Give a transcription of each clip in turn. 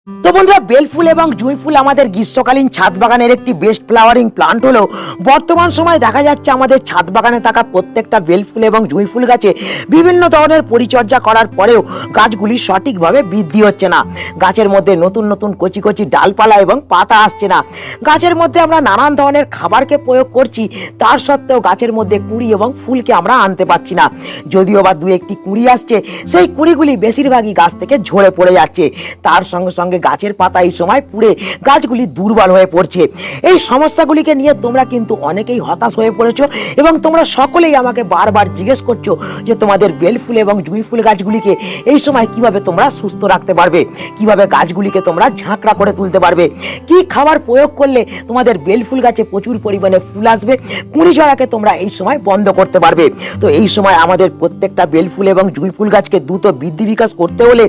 তো বন্ধুরা, বেল ফুল এবং জুঁই ফুল আমাদের গ্রীষ্মকালীন ছাদ বাগানের একটি বেস্ট ফ্লাওয়ারিং প্লান্ট হলেও বর্তমান সময়ে দেখা যাচ্ছে আমাদের ছাদ বাগানে থাকা প্রত্যেকটা বেল ফুল এবং জুঁই ফুল গাছে বিভিন্ন ধরনের পরিচর্যা করার পরেও গাছগুলি সঠিকভাবে বৃদ্ধি হচ্ছে না। গাছের মধ্যে নতুন নতুন কচি কচি ডালপালা এবং পাতা আসছে না। গাছের মধ্যে আমরা নানান ধরনের খাবারকে প্রয়োগ করছি, তার সত্ত্বেও গাছের মধ্যে কুঁড়ি এবং ফুলকে আমরা আনতে পারছি না। যদিও বা দু একটি কুঁড়ি আসছে, সেই কুঁড়িগুলি বেশিরভাগই গাছ থেকে ঝরে পড়ে যাচ্ছে। তার সঙ্গে সঙ্গে গাছের পাতা এই সময় পুড়ে গাছগুলি দুর্বল হয়ে পড়ছে। এই সমস্যাগুলিকে নিয়ে তোমরা কিন্তু অনেকেই হতাশ হয়ে পড়েছো এবং তোমরা সকলেই আমাকে বারবার জিজ্ঞেস করছো যে তোমাদের বেল ফুল এবং জুঁই ফুল গাছগুলিকে এই সময় কিভাবে তোমরা সুস্থ রাখতে পারবে, কিভাবে গাছগুলিকে তোমরা ঝাঁকড়া করে তুলতে পারবে, কি খাবার প্রয়োগ করলে তোমাদের বেল ফুল গাছে প্রচুর পরিমাণে ফুল আসবে, কুঁড়ি ঝরাকে তোমরা এই সময় বন্ধ করতে পারবে। তো এই সময় আমাদের প্রত্যেকটা বেল ফুল এবং জুঁই ফুল গাছকে দ্রুত বৃদ্ধি বিকাশ করতে হলে,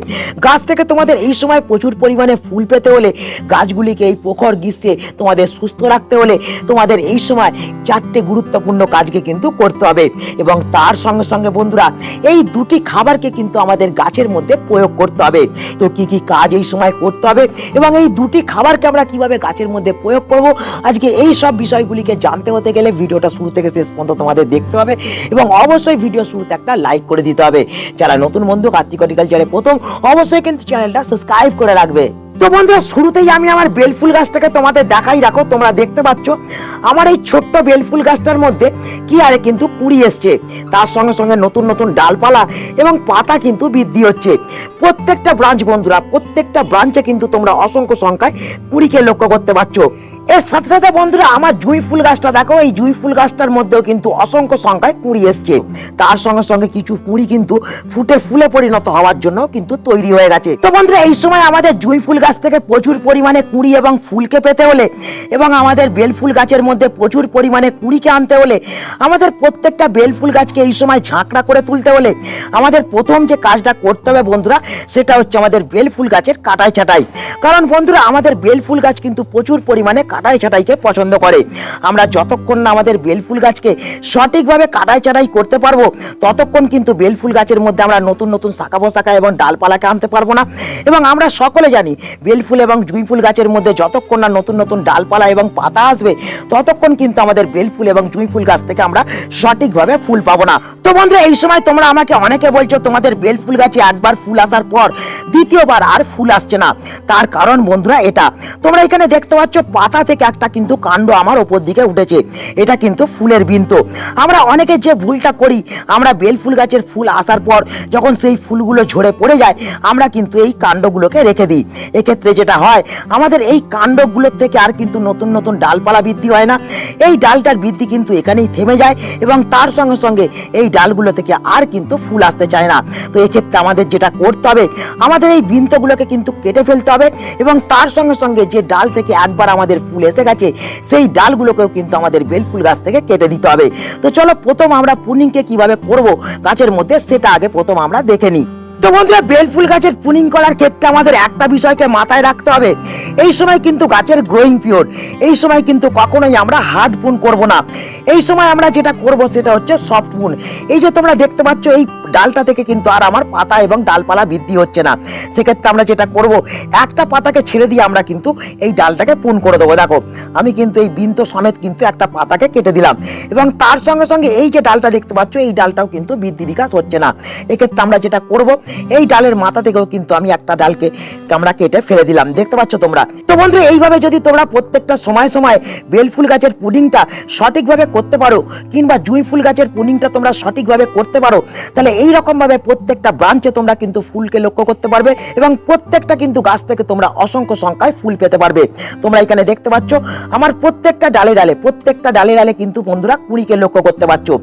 গাছ থেকে তোমাদের এই সময় প্রচুর পরিমাণে ফুল পেতে হলে, গাছগুলিকে এই প্রখর গ্রীষ্মে তোমাদের সুস্থ রাখতে হলে তোমাদের এই সময় চারটে গুরুত্বপূর্ণ কাজকে কিন্তু করতে হবে। এবং তার সঙ্গে সঙ্গে বন্ধুরা, এই দুটি খাবারকে কিন্তু আমাদের গাছের মধ্যে প্রয়োগ করতে হবে। তো কি কি কাজ এই সময় করতে হবে এবং এই দুটি খাবারকে আমরা কিভাবে গাছের মধ্যে প্রয়োগ করব, আজকে এই সব বিষয়গুলিকে জানতে হতে গেলে ভিডিওটা শুরু থেকে শেষ পর্যন্ত তোমাদের দেখতে হবে এবং অবশ্যই ভিডিও শুরুতে একটা লাইক করে দিতে হবে। যারা নতুন বন্ধু কার্তিক হর্টিকালচারে প্রথম, অবশ্যই কিন্তু চ্যানেলটা সাবস্ক্রাইব করে রাখবে। তো বন্ধুরা, শুরুতেই আমি আমার বেল ফুল গাছটাকে তোমাদের দেখাই। রাখো, তোমরা দেখতে পাচ্ছ আমার এই ছোট্ট বেল ফুল গাছটার মধ্যে কি আরে কিন্তু কুঁড়ি এসছে, তার সঙ্গে সঙ্গে নতুন নতুন ডালপালা এবং পাতা কিন্তু বৃদ্ধি হচ্ছে। প্রত্যেকটা ব্রাঞ্চ বন্ধুরা, প্রত্যেকটা ব্রাঞ্চে কিন্তু তোমরা অসংখ্য সংখ্যায় কুঁড়িকে লক্ষ্য করতে পারছো। এর সাথে সাথে বন্ধুরা, আমার জুঁই ফুল গাছটা দেখো, এই জুঁই ফুল গাছটার মধ্যেও কিন্তু অসংখ্য সংখ্যায় কুঁড়ি এসছে। তার সঙ্গে সঙ্গে কিছু কুঁড়ি কিন্তু ফুটে ফুলে পরিণত হওয়ার জন্য কিন্তু তৈরি হয়ে গেছে। তো বন্ধুরা, এই সময় আমাদের জুঁই ফুল গাছ থেকে প্রচুর পরিমাণে কুঁড়ি এবং ফুলকে পেতে হলে এবং আমাদের বেল ফুল গাছের মধ্যে প্রচুর পরিমাণে কুঁড়িকে আনতে হলে, আমাদের প্রত্যেকটা বেল ফুল গাছকে এই সময় ঝাঁকড়া করে তুলতে হলে আমাদের প্রথম যে কাজটা করতে হবে বন্ধুরা, সেটা হচ্ছে আমাদের বেল ফুল গাছের কাটাই ছাঁটাই। কারণ বন্ধুরা, আমাদের বেল ফুল গাছ কিন্তু প্রচুর পরিমাণে কাটাই ছাঁটাইকে পছন্দ করে। আমরা যতক্ষণ না আমাদের বেল ফুল গাছকে সঠিকভাবে কাটাই ছাঁটাই করতে পারবো, ততক্ষণ কিন্তু বেল ফুল গাছের মধ্যে আমরা নতুন নতুন শাখা পোশাখা এবং ডালপালাকে আনতে পারবো না। এবং আমরা সকলে জানি, বেল ফুল এবং জুঁই ফুল গাছের মধ্যে যতক্ষণ না নতুন নতুন ডালপালা এবং পাতা আসবে, ততক্ষণ কিন্তু আমাদের বেল ফুল এবং জুঁই ফুল গাছ থেকে আমরা সঠিকভাবে ফুল পাবো না। তো বন্ধুরা, এই সময় তোমরা আমাকে অনেকে বলছো তোমাদের বেল ফুল গাছে একবার ফুল আসার পর দ্বিতীয়বার আর ফুল আসছে না। তার কারণ বন্ধুরা এটা, তোমরা এখানে দেখতে পাচ্ছ পাতা থেকে একটা কিন্তু কাণ্ড আমার ওপর দিকে উঠেছে। এটা কিন্তু ফুলের বিন্তু। আমরা অনেকে যে ভুলটা করি, আমরা বেল ফুল গাছের ফুল আসার পর যখন সেই ফুলগুলো ঝরে পড়ে যায়, আমরা কিন্তু এই কাণ্ডগুলোকে রেখে দিই। এক্ষেত্রে যেটা হয়, আমাদের এই কাণ্ডগুলোর থেকে আর কিন্তু নতুন নতুন ডালপালা বৃদ্ধি হয় না। এই ডালটার বৃদ্ধি কিন্তু এখানেই থেমে যায় এবং তার সঙ্গে সঙ্গে এই ডালগুলো থেকে আর কিন্তু ফুল আসতে চায় না। তো এক্ষেত্রে আমাদের যেটা করতে হবে, আমাদের এই বিন্তুগুলোকে কিন্তু কেটে ফেলতে হবে এবং তার সঙ্গে সঙ্গে যে ডাল থেকে একবার আমাদের ফুল এসে গেছে, সেই ডালগুলোকেও কিন্তু আমাদের বেল ফুল গাছ থেকে কেটে দিতে হবে। তো চলো, প্রথম আমরা প্রুনিংকে কিভাবে করব গাছের মধ্যে, সেটা আগে প্রথম আমরা দেখে নিই। তো বন্ধুরা, বেল ফুল গাছের প্রুনিং করার ক্ষেত্রে আমাদের একটা বিষয়কে মাথায় রাখতে হবে। এই সময় কিন্তু গাছের গ্রোয়িং পিরিয়ড, এই সময় কিন্তু কখনোই আমরা হার্ড প্রুন করব না। এই সময় আমরা যেটা করব সেটা হচ্ছে সফট প্রুন। এই যে তোমরা দেখতে পাচ্ছ, এই ডালটা থেকে কিন্তু আর আমার পাতা এবং ডালপালা বৃদ্ধি হচ্ছে না। সেক্ষেত্রে আমরা যেটা করব, একটা পাতাকে ছেড়ে দিয়ে আমরা কিন্তু এই ডালটাকে প্রুন করে দেবো। দেখো, আমি কিন্তু এই বিন্তু সমেত কিন্তু একটা পাতাকে কেটে দিলাম এবং তার সঙ্গে সঙ্গে এই যে ডালটা দেখতে পাচ্ছ, এই ডালটাও কিন্তু বৃদ্ধি বিকাশ হচ্ছে না। এক্ষেত্রে আমরা যেটা করব, এই ডালের মাথা থেকেও কিন্তু আমি একটা ডালকে আমরা কেটে ফেলে দিলাম। দেখতে পাচ্ছ তোমরা। তো বন্ধুরা, এইভাবে যদি তোমরা প্রত্যেকটা সময় সময় বেল ফুল গাছের প্রুনিংটা সঠিকভাবে করতে পারো, কিংবা জুঁই ফুল গাছের প্রুনিংটা তোমরা সঠিকভাবে করতে পারো, তাহলে এই রকম ভাবে প্রত্যেকটা ব্রাঞ্চে তোমরা কিন্তু ফুলকে লক্ষ্য করতে পারবে এবং প্রত্যেকটা কিন্তু গাছ থেকে তোমরা অসংখ্য সংখ্যায় ফুল পেতে পারবে। তোমরা এখানে দেখতে পাচ্ছ আমার প্রত্যেকটা ডালে ডালে কিন্তু বন্ধুরা কুঁড়িকে লক্ষ্য করতে পারছো।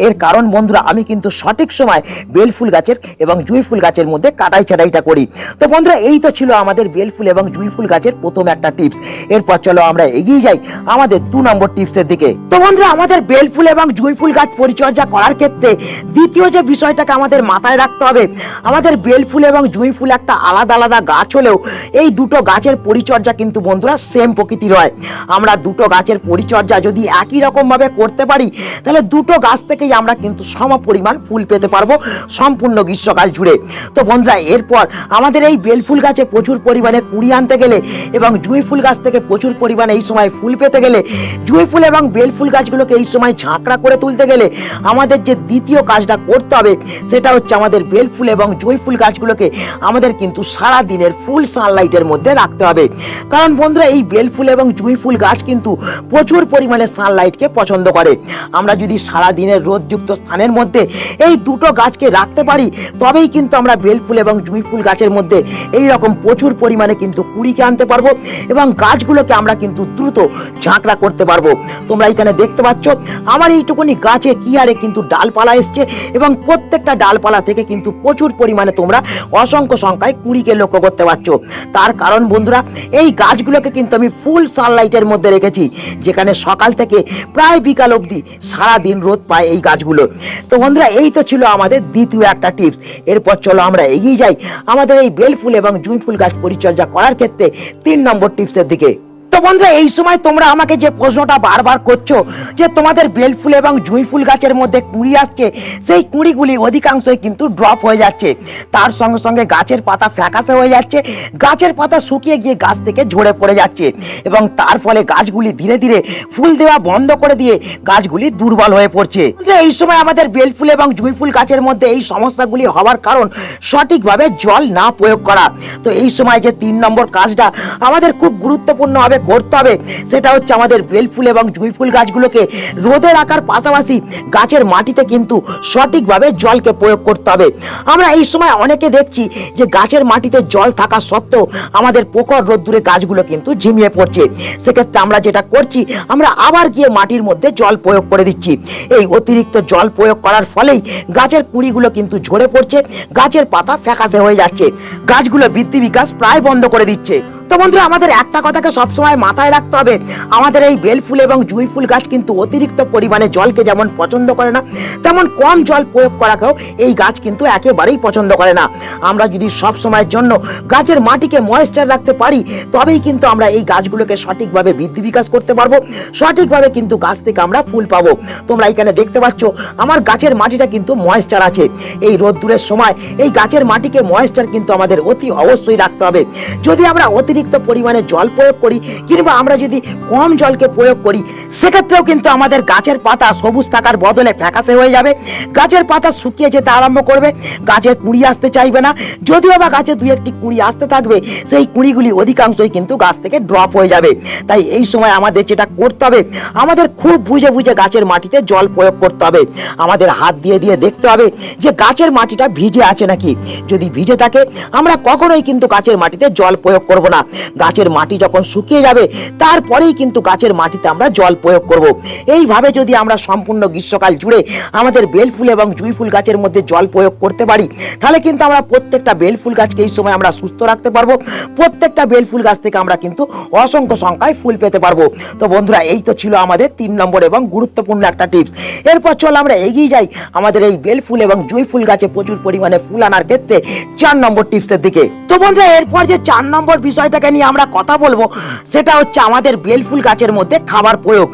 এর কারণ বন্ধুরা, আমি কিন্তু সঠিক সময় বেল ফুল গাছের এবং জুঁই ফুল গাছের মধ্যে কাটাই ছাটাইটা করি। তো বন্ধুরা, এই তো ছিল আমাদের বেল ফুল এবং জুঁই ফুল গাছের প্রথম একটা টিপস। এরপর চলো আমরা এগিয়ে যাই আমাদের 2 নম্বর টিপসের দিকে। তো বন্ধুরা, আমাদের বেল ফুল এবং জুঁই ফুল গাছ পরিচর্যা করার ক্ষেত্রে দ্বিতীয় যে বিষয়টাকে কথাটাকে আমাদের মাথায় রাখতে হবে, আমাদের বেল ফুল এবং জুঁই ফুল একটা আলাদা আলাদা গাছ হলেও এই দুটো গাছের পরিচর্যা কিন্তু বন্ধুরা সেম প্রকৃতির হয়। আমরা দুটো গাছের পরিচর্যা যদি একই রকম ভাবে করতে পারি তাহলে দুটো গাছ থেকেই আমরা কিন্তু সম পরিমাণ ফুল পেতে পারবো সম্পূর্ণ গ্রীষ্মকাল জুড়ে। তো বন্ধুরা এরপর আমাদের এই বেল ফুল গাছে প্রচুর পরিমাণে কুড়ি আনতে গেলে এবং জুঁই ফুল গাছ থেকে প্রচুর পরিমাণে এই সময় ফুল পেতে গেলে, জুঁই ফুল এবং বেল ফুল গাছগুলোকে এই সময় ঝাঁকড়া করে তুলতে গেলে আমাদের যে দ্বিতীয় কাজটা করতে হবে সেটা হচ্ছে আমাদের বেল ফুল এবং জুঁই ফুল গাছগুলোকে আমাদের কিন্তু সারা দিনের ফুল সানলাইটের মধ্যে রাখতে হবে। কারণ বন্ধুরা এই বেল ফুল এবং জুঁই ফুল গাছ কিন্তু প্রচুর পরিমাণে সানলাইটকে পছন্দ করে। আমরা যদি সারা দিনের রোদযুক্ত স্থানের মধ্যে এই দুটো গাছকে রাখতে পারি তবেই কিন্তু আমরা বেল ফুল এবং জুঁই ফুল গাছের মধ্যে এই রকম প্রচুর পরিমাণে কিন্তু কুড়িকে আনতে পারবো এবং গাছগুলোকে আমরা কিন্তু দ্রুত ঝাঁকড়া করতে পারবো। তোমরা এখানে দেখতে পাচ্ছ আমার এইটুকুনি গাছে কি হারে কিন্তু ডালপালা এসছে এবং প্রত্যেকটা ডালপালা থেকে কিন্তু প্রচুর পরিমাণে তোমরা অসংখ্য সংখ্যায় কুড়িকে লক্ষ্য করতে পারছো। তার কারণ বন্ধুরা এই গাছগুলোকে কিন্তু আমি ফুল সানলাইটের মধ্যে রেখেছি, যেখানে সকাল থেকে প্রায় বিকাল অবধি সারাদিন রোদ পায় এই গাছগুলো। তো বন্ধুরা এই তো ছিল আমাদের দ্বিতীয় একটা টিপস। এরপর চলো আমরা এগিয়ে যাই আমাদের এই বেল ফুল এবং জুঁই ফুল গাছ পরিচর্যা করার ক্ষেত্রে 3 নম্বর টিপসের দিকে। তো বন্ধুরা এই সময় তোমরা আমাকে যে প্রশ্নটা বারবার করছো যে তোমাদের বেল ফুল এবং জুঁই ফুল গাছের মধ্যে কুঁড়ি আসছে, সেই কুঁড়িগুলি অধিকাংশই কিন্তু ড্রপ হয়ে যাচ্ছে, তার সঙ্গে সঙ্গে গাছের পাতা ফ্যাকাশে হয়ে যাচ্ছে, গাছের পাতা শুকিয়ে গিয়ে গাছ থেকে ঝরে পড়ে যাচ্ছে এবং তার ফলে গাছগুলি ধীরে ধীরে ফুল দেওয়া বন্ধ করে দিয়ে গাছগুলি দুর্বল হয়ে পড়ছে। এই সময় আমাদের বেল ফুল এবং জুঁই ফুল গাছের মধ্যে এই সমস্যাগুলি হওয়ার কারণ সঠিকভাবে জল না প্রয়োগ করা। তো এই সময় যে 3 নম্বর কাজটা আমাদের খুব গুরুত্বপূর্ণ হবে করতে হবে সেটা হচ্ছে আমাদের বেল ফুল এবং জুঁই ফুল গাছগুলোকে রোদে রাখার পাশাপাশি গাছের মাটিতে কিন্তু সঠিকভাবে জলকে প্রয়োগ করতে হবে। আমরা এই সময় অনেকে দেখছি যে গাছের মাটিতে জল থাকা সত্ত্বেও আমাদের প্রখর রোদ্দুরে গাছগুলো কিন্তু ঝিমিয়ে পড়ছে। সেক্ষেত্রে আমরা যেটা করছি আমরা আবার গিয়ে মাটির মধ্যে জল প্রয়োগ করে দিচ্ছি। এই অতিরিক্ত জল প্রয়োগ করার ফলেই গাছের কুঁড়িগুলো কিন্তু ঝরে পড়ছে, গাছের পাতা ফ্যাকাশে হয়ে যাচ্ছে, গাছগুলো বৃদ্ধি বিকাশ প্রায় বন্ধ করে দিচ্ছে। তো বন্ধুরা আমাদের একটা কথাকে সবসময় মাথায় রাখতে হবে, আমাদের এই বেল ফুল এবং জুঁই ফুল গাছ কিন্তু অতিরিক্ত পরিমাণে জলকে যেমন পছন্দ করে না তেমন কম জল প্রয়োগ করাকেও এই গাছ কিন্তু একেবারেই পছন্দ করে না। আমরা যদি সব সময়ের জন্য গাছের মাটিকে ময়েশ্চার রাখতে পারি তবেই কিন্তু আমরা এই গাছগুলোকে সঠিকভাবে বৃদ্ধি বিকাশ করতে পারবো, সঠিকভাবে কিন্তু গাছ থেকে আমরা ফুল পাবো। তোমরা এখানে দেখতে পাচ্ছ আমার গাছের মাটিটা কিন্তু ময়েশ্চার আছে। এই রোদ্দুরের সময় এই গাছের মাটিকে ময়েশ্চার কিন্তু আমাদের অতি অবশ্যই রাখতে হবে। যদি আমরা অতিরিক্ত পরিমাণে জল প্রয়োগ করি কিংবা আমরা যদি কম জলকে প্রয়োগ করি সেক্ষেত্রেও কিন্তু আমাদের গাছের পাতা সবুজ থাকার বদলে ফ্যাকাশে হয়ে যাবে, গাছের পাতা শুকিয়ে যেতে আরম্ভ করবে, গাছের কুঁড়ি আসতে চাইবে না, যদিও বা গাছে 2-1টি কুঁড়ি আসতে থাকবে সেই কুঁড়িগুলি অধিকাংশই কিন্তু গাছ থেকে ড্রপ হয়ে যাবে। তাই এই সময় আমাদের যেটা করতে হবে আমাদের খুব বুঝে বুঝে গাছের মাটিতে জল প্রয়োগ করতে হবে। আমাদের হাত দিয়ে দিয়ে দেখতে হবে যে গাছের মাটিটা ভিজে আছে নাকি, যদি ভিজে থাকে আমরা কখনোই কিন্তু গাছের মাটিতে জল প্রয়োগ করব না। গাছের মাটি যখন শুকিয়ে যাবে তারপরেই কিন্তু গাছের মাটিতে আমরা জল প্রয়োগ করব। এইভাবে যদি আমরা সম্পূর্ণ গ্রীষ্মকাল জুড়ে আমাদের বেল ফুল এবং জুঁই ফুল গাছের মধ্যে জল প্রয়োগ করতে পারি তাহলে কিন্তু আমরা প্রত্যেকটা বেল ফুল গাছকে এই সময় আমরা সুস্থ রাখতে পারবো, প্রত্যেকটা বেল ফুল গাছ থেকে আমরা কিন্তু অসংখ্য সংখ্যায় ফুল পেতে পারবো। তো বন্ধুরা এই তো ছিল আমাদের 3 নম্বর এবং গুরুত্বপূর্ণ একটা টিপস। এরপর চল আমরা এগিয়ে যাই আমাদের এই বেল ফুল এবং জুঁই ফুল গাছে প্রচুর পরিমাণে ফুল আনার ক্ষেত্রে 4 নম্বর টিপসের দিকে। তো বন্ধুরা এরপর যে 4 নম্বর বিষয়টাকে নিয়ে আমরা কথা বলবো সেটা হচ্ছে আমাদের বেল ফুল গাছের মধ্যে খাবার প্রয়োগ।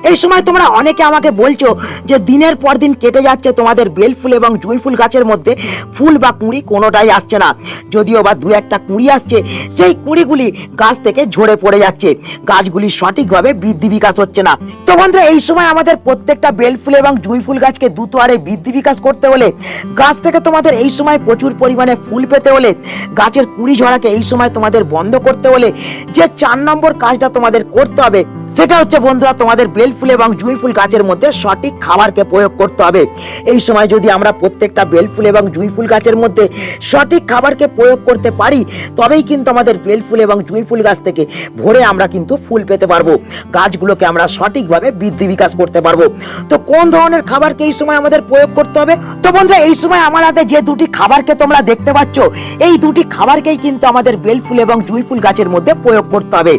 এই সময় তোমরা অনেকে আমাকে বলছো যে দিনের পর দিন কেটে যাচ্ছে তোমাদের বেল ফুল এবং জুঁই ফুল গাছের মধ্যে ফুল বা কুঁড়ি কোনোটাই আসছে না, যদিও বা 2-1টা কুঁড়ি আসছে সেই কুঁড়িগুলি গাছ থেকে ঝরে পড়ে যাচ্ছে, গাছগুলি সঠিকভাবে বৃদ্ধি বিকাশ হচ্ছে না। তো বন্ধুরা এই সময় আমাদের প্রত্যেকটা বেল ফুল এবং জুঁই ফুল গাছকে দ্রুত হারে বৃদ্ধি বিকাশ করতে হলে, গাছ থেকে তোমাদের এই সময় প্রচুর পরিমাণে ফুল পেতে হলে, গাছের কুঁড়ি ঝরাকে এই সময় তোমাদের বন্ধ করতে হলে যে 4 নম্বর কাজটা তোমাদের করতে হবে সেটা হচ্ছে বন্ধুরা তোমাদের বেল ফুল এবং জুঁই ফুল গাছের মধ্যে সঠিক খাবারকে প্রয়োগ করতে হবে। এই সময় যদি আমরা প্রত্যেকটা বেল ফুল এবং জুঁই ফুল গাছের মধ্যে সঠিক খাবারকে প্রয়োগ করতে পারি তবেই কিন্তু আমাদের বেল ফুল এবং জুঁই ফুল গাছ থেকে ভরে আমরা কিন্তু ফুল পেতে পারবো, গাছগুলোকে আমরা সঠিকভাবে বৃদ্ধি বিকাশ করতে পারবো। তো কোন ধরনের খাবারকে এই সময় আমাদের প্রয়োগ করতে হবে? তো বন্ধুরা এই সময় আমার হাতে যে 2টি খাবারকে তোমরা দেখতে পাচ্ছ এই 2টি খাবারকেই কিন্তু আমাদের বেল ফুল এবং জুঁই ফুল গাছের মধ্যে প্রয়োগ করতে হবে।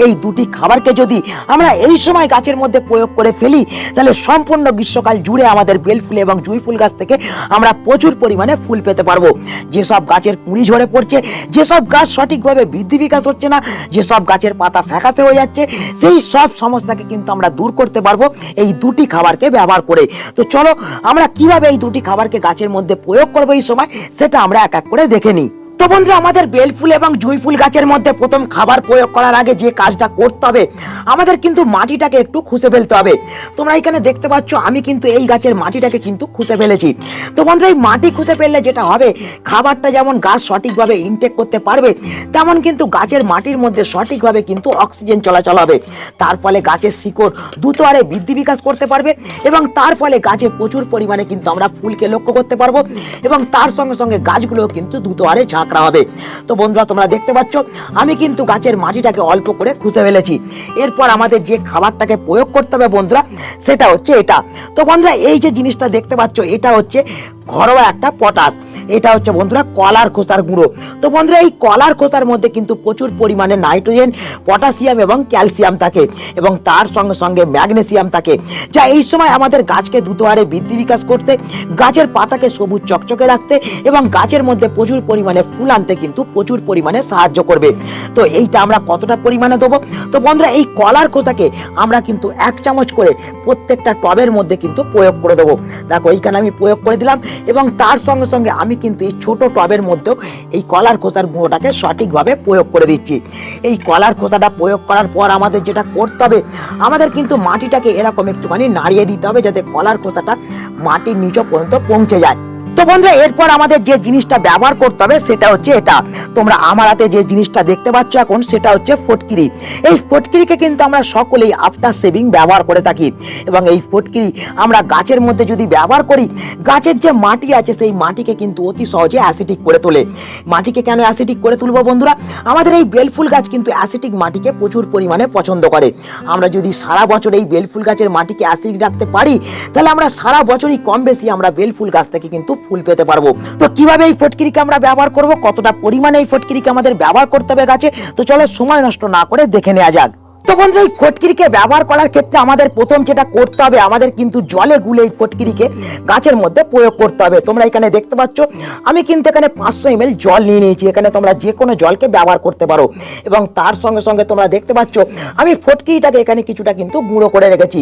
এই 2টি খাবারকে যদি আমরা এই সময় গাছের মধ্যে প্রয়োগ করে ফেলি, তাহলে সম্পূর্ণ গ্রীষ্মকাল জুড়ে আমাদের বেল ফুল এবং জুঁই ফুল গাছ থেকে আমরা প্রচুর পরিমাণে ফুল পেতে পারবো। যেসব গাছের কুঁড়ি ঝরে পড়ছে, যেসব গাছ সঠিকভাবে বৃদ্ধি বিকাশ হচ্ছে না, যেসব গাছের পাতা ফ্যাকাশে হয়ে যাচ্ছে, সেই সব সমস্যাকে কিন্তু আমরা দূর করতে পারবো এই দুটি খাবারকে ব্যবহার করে। তো চলো আমরা কিভাবে এই দুটি খাবারকে গাছের মধ্যে প্রয়োগ করবো এই সময়, সেটা আমরা এক এক করে দেখে নিই। তো বন্ধুরা, আমাদের বেল ফুল এবং জুঁই ফুল গাছের মধ্যে প্রথম খাবার প্রয়োগ করার আগে যে কাজটা করতে হবে, আমাদের কিন্তু মাটিটাকে একটু খুঁজে ফেলতে হবে। তোমরা এখানে দেখতে পাচ্ছ আমি কিন্তু এই গাছের মাটিটাকে কিন্তু খুঁজে ফেলেছি। তো বন্ধুরা, এই মাটি খুঁজে ফেললে যেটা হবে, খাবারটা যেমন গাছ সঠিকভাবে ইনটেক করতে পারবে, তেমন কিন্তু গাছের মাটির মধ্যে সঠিকভাবে কিন্তু অক্সিজেন চলাচল হবে। তার ফলে গাছের শিকড় দ্রুত হারে বৃদ্ধি বিকাশ করতে পারবে এবং তার ফলে গাছে প্রচুর পরিমাণে কিন্তু আমরা ফুলকে লক্ষ্য করতে পারবো এবং তার সঙ্গে সঙ্গে গাছগুলো কিন্তু দ্রুত হারে ঝাঁকড়া হবে। তো বন্ধুরা, তোমরা দেখতে পাচ্ছ আমি কিন্তু গাছের মাটিটাকে অল্প করে খুঁজে ফেলেছি। এরপর আমাদের যে খাবারটাকে প্রয়োগ করতে হবে বন্ধুরা, সেটা হচ্ছে এটা। তো বন্ধুরা, এই যে জিনিসটা দেখতে পাচ্ছ, এটা হচ্ছে ঘরোয়া একটা পটাশ। এটা হচ্ছে বন্ধুরা কলার খোসার গুঁড়ো। তো বন্ধুরা, এই কলার খোসার মধ্যে কিন্তু প্রচুর পরিমাণে নাইট্রোজেন, পটাশিয়াম এবং ক্যালসিয়াম থাকে এবং তার সঙ্গে সঙ্গে ম্যাগনেসিয়াম থাকে, যা এই সময় আমাদের গাছকে দ্রুত হারে বৃদ্ধি বিকাশ করতে, গাছের পাতাকে সবুজ চকচকে রাখতে এবং গাছের মধ্যে প্রচুর পরিমাণে ফুল আনতে কিন্তু প্রচুর পরিমাণে সাহায্য করবে। তো এইটা আমরা কতটা পরিমাণে দেবো? তো বন্ধুরা, এই কলার খোসাকে আমরা কিন্তু 1 চামচ করে প্রত্যেকটা টবের মধ্যে কিন্তু প্রয়োগ করে দেবো। দেখো, এইখানে আমি প্রয়োগ করে দিলাম এবং তার সঙ্গে সঙ্গে আমি কিন্তু এই ছোট টবের মধ্যেও এই কলার খোসার গুঁড়োটাকে সঠিকভাবে প্রয়োগ করে দিচ্ছি। এই কলার খোসাটা প্রয়োগ করার পর আমাদের যেটা করতে হবে, আমাদের কিন্তু মাটিটাকে এরকম একটুখানি নাড়িয়ে দিতে হবে, যাতে কলার খোসাটা মাটির নিচ পর্যন্ত পৌঁছে যায়। তো বন্ধুরা, এরপর আমাদের যে জিনিসটা ব্যবহার করতে হবে সেটা হচ্ছে এটা। তোমরা আমার হাতে যে জিনিসটা দেখতে পাচ্ছ এখন, সেটা হচ্ছে ফটকিরি। এই ফটকিরিকে কিন্তু আমরা সকলেই আফটার সেভিং ব্যবহার করে থাকি এবং এই ফটকিরি আমরা গাছের মধ্যে যদি ব্যবহার করি, গাছের যে মাটি আছে সেই মাটিকে কিন্তু অতি সহজে অ্যাসিডিক করে তোলে। মাটিকে কেন অ্যাসিডিক করে তুলবো বন্ধুরা? আমাদের এই বেলফুল গাছ কিন্তু অ্যাসিডিক মাটিকে প্রচুর পরিমাণে পছন্দ করে। আমরা যদি সারা বছর এই বেলফুল গাছের মাটিকে অ্যাসিডিক রাখতে পারি, তাহলে আমরা সারা বছরই কম বেশি আমরা বেলফুল গাছ থেকে কিন্তু ফুল পেতে পারবো। তো কিভাবে এই ফটকিরিকে আমরা ব্যবহার করব, কতটা পরিমাণে এই ফটকিরিকে আমাদের ব্যবহার করতে হবে গাছে, তো চলো সময় নষ্ট না করে দেখে নেওয়া যাক। তো বন্ধুরা, এই ফটকিরিকে ব্যবহার করার ক্ষেত্রে আমাদের প্রথম যেটা করতে হবে, আমাদের কিন্তু জলে গুলে এই ফটকিরিকে গাছের মধ্যে প্রয়োগ করতে হবে। তোমরা এখানে দেখতে পাচ্ছ আমি কিন্তু এখানে 500 ml জল নিয়ে নিয়েছি। এখানে তোমরা যে কোনো জলকে ব্যবহার করতে পারো এবং তার সঙ্গে সঙ্গে তোমরা দেখতে পাচ্ছ আমি ফটকিরিটাকে এখানে কিছুটা কিন্তু গুঁড়ো করে রেখেছি।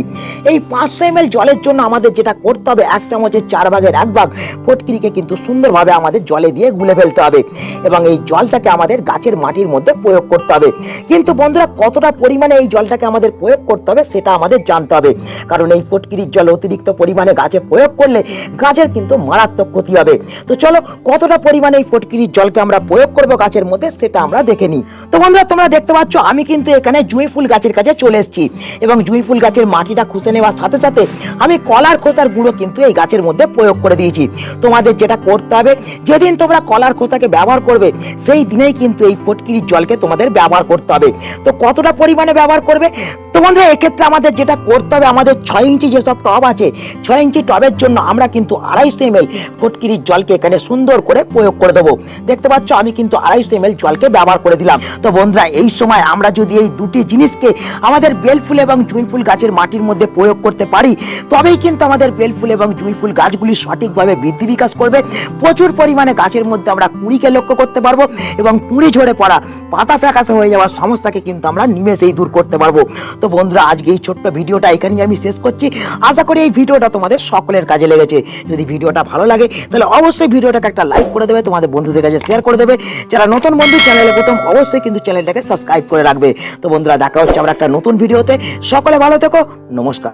এই 500 ml জলের জন্য আমাদের যেটা করতে হবে, 1 চামচের 4 ভাগের 1 ভাগ ফটকিরিকে কিন্তু সুন্দরভাবে আমাদের জলে দিয়ে গুলে ফেলতে হবে এবং এই জলটাকে আমাদের গাছের মাটির মধ্যে প্রয়োগ করতে হবে। কিন্তু বন্ধুরা, কতটা পরিমাণে এই জলটাকে আমাদের প্রয়োগ করতে হবে সেটা আমাদের জানতে হবে, কারণ এই ফটকিরির জল অতিরিক্ত পরিমাণে গাছে প্রয়োগ করলে গাছের কিন্তু মারাত্মক ক্ষতি হবে। তো চলো কতটা পরিমাণে এই ফটকিরির জলকে আমরা প্রয়োগ করব গাছের মধ্যে, সেটা আমরা দেখে নিই। তো বন্ধুরা, তোমরা দেখতে পাচ্ছ আমি কিন্তু এখানে জুঁই ফুল গাছের কাছে চলে এসেছি এবং জুঁই ফুল গাছের মাটিটা খুঁজে নেওয়ার সাথে সাথে আমি কলার খোসার গুঁড়ো কিন্তু এই গাছের মধ্যে প্রয়োগ করে দিয়েছি। তোমাদের যেটা করতে হবে, যেদিন তোমরা কলার খোসাকে ব্যবহার করবে সেই দিনেই কিন্তু এই ফটকিরির জলকে তোমাদের ব্যবহার করতে হবে। তো কতটা পরিমাণে ব্যবহার করবে? তো বন্ধুরা, এক্ষেত্রে আমাদের যেটা করতে হবে, আমাদের 6 ইঞ্চি যেসব টব আছে, 6 ইঞ্চি টবের জন্য আমরা কিন্তু 250 ml ফটকিরির জলকে এখানে সুন্দর করে প্রয়োগ করে দেবো। দেখতে পাচ্ছ আমি কিন্তু 250 ml জলকে ব্যবহার করে দিলাম। তো বন্ধুরা, এই সময় আমরা যদি এই দুটি জিনিসকে আমাদের বেলফুল এবং জুঁই ফুল গাছের মাটির মধ্যে প্রয়োগ করতে পারি, তবেই কিন্তু আমাদের বেলফুল এবং জুঁই ফুল গাছগুলি সঠিকভাবে বৃদ্ধি বিকাশ করবে। প্রচুর পরিমাণে গাছের মধ্যে আমরা কুঁড়িকে লক্ষ্য করতে পারবো এবং কুঁড়ি ঝরে পড়া, পাতা ফ্যাকাশে হয়ে যাওয়ার সমস্যাকে কিন্তু আমরা নিমেষেই দূর করতে পারবো। তো বন্ধুরা, আজকে এই ছোট্ট ভিডিওটা এখানেই আমি শেষ করছি। আশা করি এই ভিডিওটা তোমাদের সকলের কাজে লেগেছে। যদি ভিডিওটা ভালো লাগে তাহলে অবশ্যই ভিডিওটাকে একটা লাইক করে দেবে, তোমাদের বন্ধুদের কাছে শেয়ার করে দেবে। যারা নতুন বন্ধু চ্যানেলে প্রথম, অবশ্যই কিন্তু চ্যানেলটাকে সাবস্ক্রাইব করে রাখবে। তো বন্ধুরা, দেখা হচ্ছে আমরা একটা নতুন ভিডিওতে। সকলে ভালো থেকো, নমস্কার।